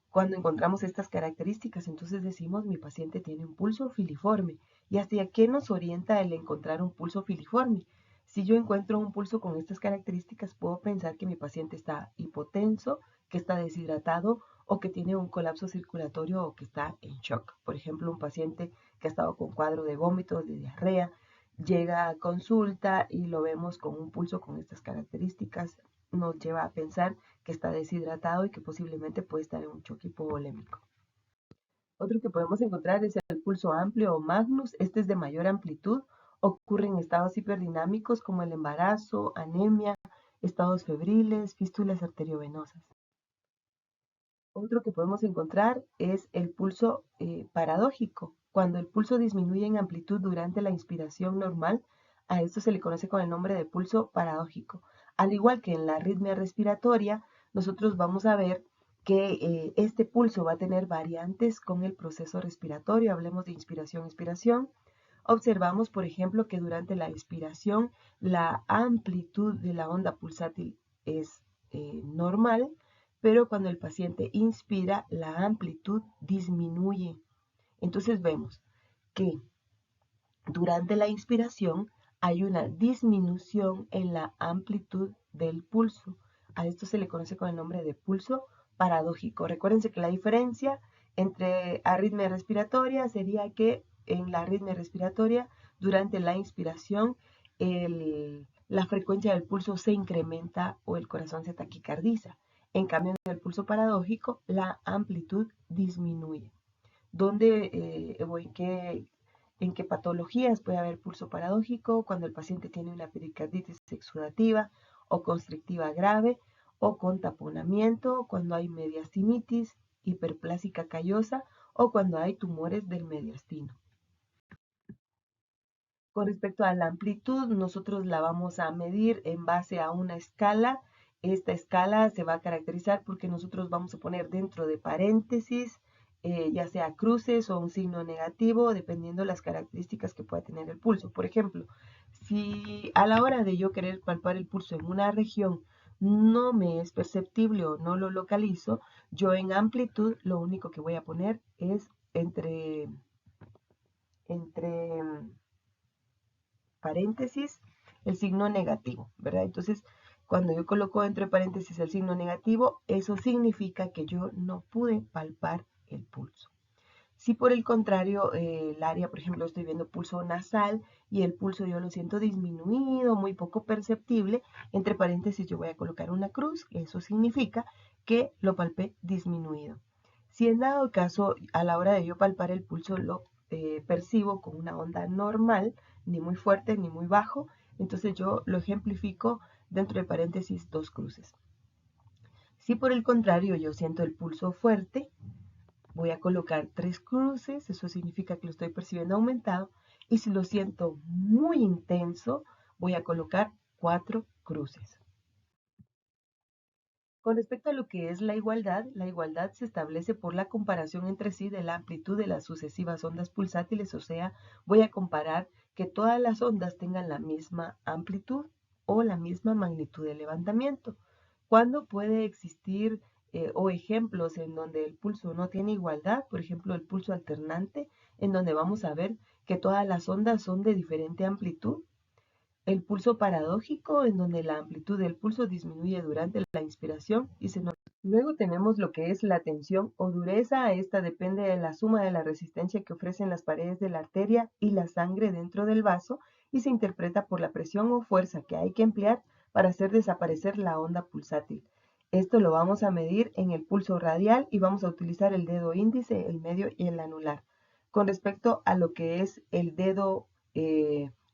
Cuando encontramos estas características, entonces decimos mi paciente tiene un pulso filiforme. ¿Y hacia qué nos orienta el encontrar un pulso filiforme? Si yo encuentro un pulso con estas características, puedo pensar que mi paciente está hipotenso, que está deshidratado o que tiene un colapso circulatorio o que está en shock. Por ejemplo, un paciente que ha estado con cuadro de vómitos, de diarrea, llega a consulta y lo vemos con un pulso con estas características, nos lleva a pensar que está deshidratado y que posiblemente puede estar en un choque hipovolémico. Otro que podemos encontrar es el pulso amplio o magnus. Este es de mayor amplitud. Ocurre en estados hiperdinámicos como el embarazo, anemia, estados febriles, fístulas arteriovenosas. Otro que podemos encontrar es el pulso paradójico. Cuando el pulso disminuye en amplitud durante la inspiración normal, a esto se le conoce con el nombre de pulso paradójico. Al igual que en la arritmia respiratoria, nosotros vamos a ver que este pulso va a tener variantes con el proceso respiratorio. Hablemos de inspiración-expiración. Observamos, por ejemplo, que durante la expiración la amplitud de la onda pulsátil es normal, pero cuando el paciente inspira, la amplitud disminuye. Entonces vemos que durante la inspiración hay una disminución en la amplitud del pulso. A esto se le conoce con el nombre de pulso paradójico. Recuérdense que la diferencia entre arritmia respiratoria sería que en la arritmia respiratoria, durante la inspiración, la frecuencia del pulso se incrementa o el corazón se taquicardiza. En cambio, en el pulso paradójico, la amplitud disminuye. ¿En qué patologías puede haber pulso paradójico? Cuando el paciente tiene una pericarditis exudativa o constrictiva grave o con taponamiento, cuando hay mediastinitis hiperplásica callosa o cuando hay tumores del mediastino. Con respecto a la amplitud, nosotros la vamos a medir en base a una escala. Esta escala se va a caracterizar porque nosotros vamos a poner dentro de paréntesis, ya sea cruces o un signo negativo, dependiendo de las características que pueda tener el pulso. Por ejemplo, si a la hora de yo querer palpar el pulso en una región no me es perceptible o no lo localizo, yo en amplitud lo único que voy a poner es entre paréntesis el signo negativo, ¿verdad? Entonces, cuando yo coloco entre paréntesis el signo negativo, eso significa que yo no pude palpar el pulso. Si por el contrario, el área, por ejemplo, estoy viendo pulso nasal y el pulso yo lo siento disminuido, muy poco perceptible, entre paréntesis yo voy a colocar una cruz, eso significa que lo palpé disminuido. Si en dado caso, a la hora de yo palpar el pulso lo percibo con una onda normal, ni muy fuerte ni muy bajo, entonces yo lo ejemplifico dentro de paréntesis dos cruces. Si por el contrario yo siento el pulso fuerte, voy a colocar tres cruces, eso significa que lo estoy percibiendo aumentado, y si lo siento muy intenso, voy a colocar cuatro cruces. Con respecto a lo que es la igualdad se establece por la comparación entre sí de la amplitud de las sucesivas ondas pulsátiles, o sea, voy a comparar que todas las ondas tengan la misma amplitud o la misma magnitud de levantamiento. ¿Cuándo puede existir o ejemplos en donde el pulso no tiene igualdad? Por ejemplo, el pulso alternante, en donde vamos a ver que todas las ondas son de diferente amplitud. El pulso paradójico, en donde la amplitud del pulso disminuye durante la inspiración y se nota. Luego tenemos lo que es la tensión o dureza. Esta depende de la suma de la resistencia que ofrecen las paredes de la arteria y la sangre dentro del vaso y se interpreta por la presión o fuerza que hay que emplear para hacer desaparecer la onda pulsátil. Esto lo vamos a medir en el pulso radial y vamos a utilizar el dedo índice, el medio y el anular. Con respecto a lo que es el dedo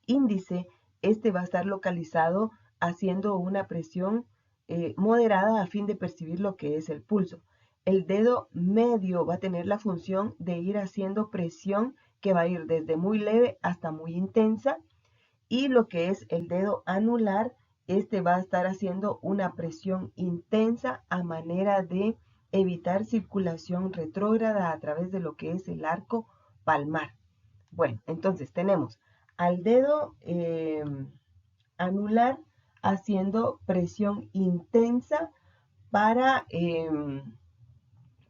índice, este va a estar localizado haciendo una presión moderada a fin de percibir lo que es el pulso. El dedo medio va a tener la función de ir haciendo presión que va a ir desde muy leve hasta muy intensa, y lo que es el dedo anular, este va a estar haciendo una presión intensa a manera de evitar circulación retrógrada a través de lo que es el arco palmar. Bueno, entonces tenemos al dedo anular haciendo presión intensa para,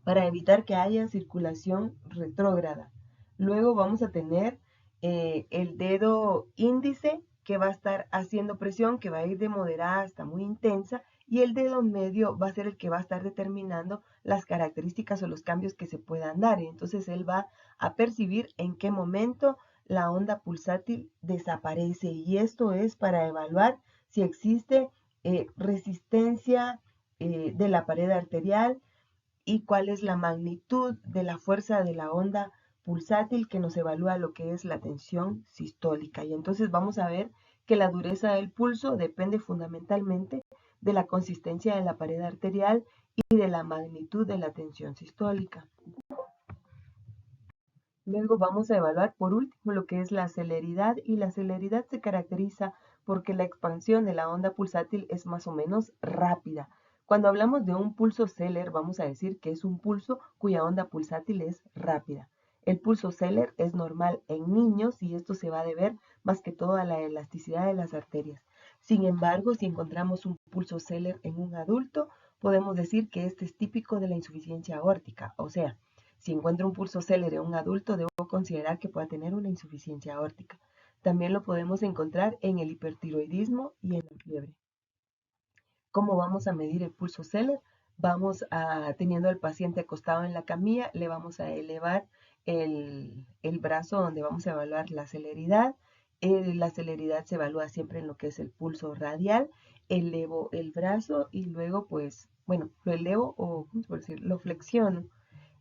para evitar que haya circulación retrógrada. Luego vamos a tener el dedo índice que va a estar haciendo presión, que va a ir de moderada hasta muy intensa, y el dedo medio va a ser el que va a estar determinando las características o los cambios que se puedan dar. Entonces él va a percibir en qué momento la onda pulsátil desaparece, y esto es para evaluar si existe resistencia de la pared arterial y cuál es la magnitud de la fuerza de la onda pulsátil, que nos evalúa lo que es la tensión sistólica. Y entonces vamos a ver que la dureza del pulso depende fundamentalmente de la consistencia de la pared arterial y de la magnitud de la tensión sistólica. Luego vamos a evaluar por último lo que es la celeridad, y la celeridad se caracteriza porque la expansión de la onda pulsátil es más o menos rápida. Cuando hablamos de un pulso Zeller, vamos a decir que es un pulso cuya onda pulsátil es rápida. El pulso Zeller es normal en niños y esto se va a deber más que todo a la elasticidad de las arterias. Sin embargo, si encontramos un pulso Zeller en un adulto, podemos decir que este es típico de la insuficiencia aórtica, o sea, si encuentro un pulso Zeller en un adulto, debo considerar que pueda tener una insuficiencia aórtica. También lo podemos encontrar en el hipertiroidismo y en la fiebre. ¿Cómo vamos a medir el pulso Zeller? Teniendo al paciente acostado en la camilla, le vamos a elevar el brazo donde vamos a evaluar la celeridad. La celeridad se evalúa siempre en lo que es el pulso radial. Elevo el brazo y luego, pues, bueno, lo elevo o, ¿cómo se puede decir? Lo flexiono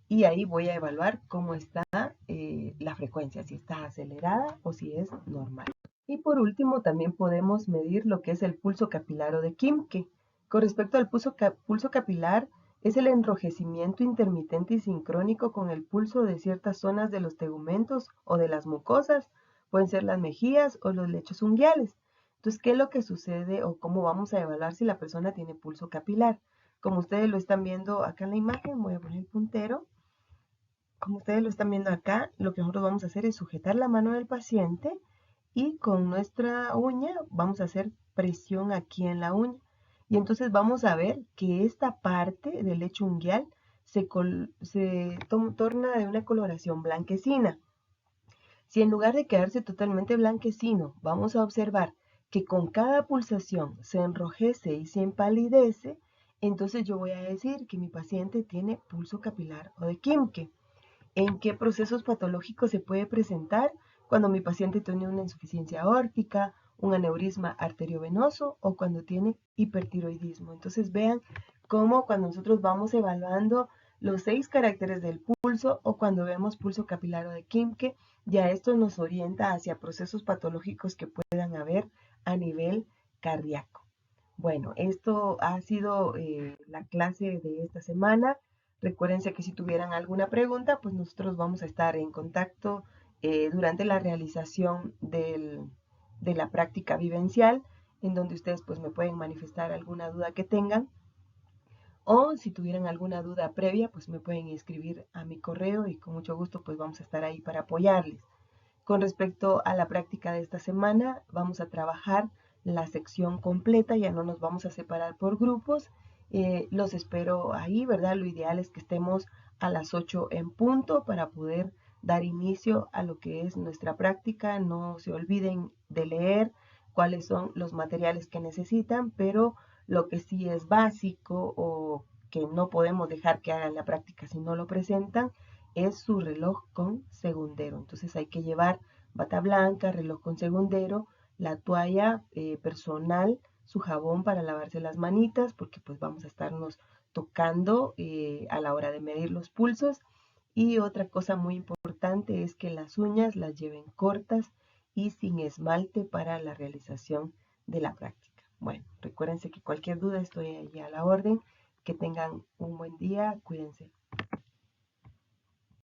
y ahí voy a evaluar cómo está la frecuencia, si está acelerada o si es normal. Y por último, también podemos medir lo que es el pulso capilar o de Kimke. Con respecto al pulso capilar, es el enrojecimiento intermitente y sincrónico con el pulso de ciertas zonas de los tegumentos o de las mucosas, pueden ser las mejillas o los lechos unguiales. Entonces, ¿qué es lo que sucede o cómo vamos a evaluar si la persona tiene pulso capilar? Como ustedes lo están viendo acá en la imagen, voy a poner el puntero. Como ustedes lo están viendo acá, lo que nosotros vamos a hacer es sujetar la mano del paciente y con nuestra uña vamos a hacer presión aquí en la uña. Y entonces vamos a ver que esta parte del lecho unguial se torna de una coloración blanquecina. Si en lugar de quedarse totalmente blanquecino, vamos a observar que con cada pulsación se enrojece y se empalidece, entonces yo voy a decir que mi paciente tiene pulso capilar o de Kimke. ¿En qué procesos patológicos se puede presentar? Cuando mi paciente tiene una insuficiencia aórtica, un aneurisma arteriovenoso o cuando tiene hipertiroidismo. Entonces vean cómo cuando nosotros vamos evaluando los 6 caracteres del pulso o cuando vemos pulso capilar o de Kimke, ya esto nos orienta hacia procesos patológicos que puedan haber a nivel cardíaco. Bueno, esto ha sido la clase de esta semana. Recuérdense que si tuvieran alguna pregunta, pues nosotros vamos a estar en contacto durante la realización de la práctica vivencial, en donde ustedes pues me pueden manifestar alguna duda que tengan. O si tuvieran alguna duda previa, pues me pueden escribir a mi correo y con mucho gusto pues vamos a estar ahí para apoyarles. Con respecto a la práctica de esta semana, vamos a trabajar la sección completa, ya no nos vamos a separar por grupos. Los espero ahí, ¿verdad? Lo ideal es que estemos a las 8 en punto para poder dar inicio a lo que es nuestra práctica. No se olviden de leer cuáles son los materiales que necesitan, pero lo que sí es básico o que no podemos dejar que hagan la práctica si no lo presentan es su reloj con segundero. Entonces hay que llevar bata blanca, reloj con segundero, la toalla personal, su jabón para lavarse las manitas, porque pues vamos a estarnos tocando a la hora de medir los pulsos. Y otra cosa muy importante es que las uñas las lleven cortas y sin esmalte para la realización de la práctica. Bueno, recuérdense que cualquier duda estoy ahí a la orden. Que tengan un buen día, cuídense.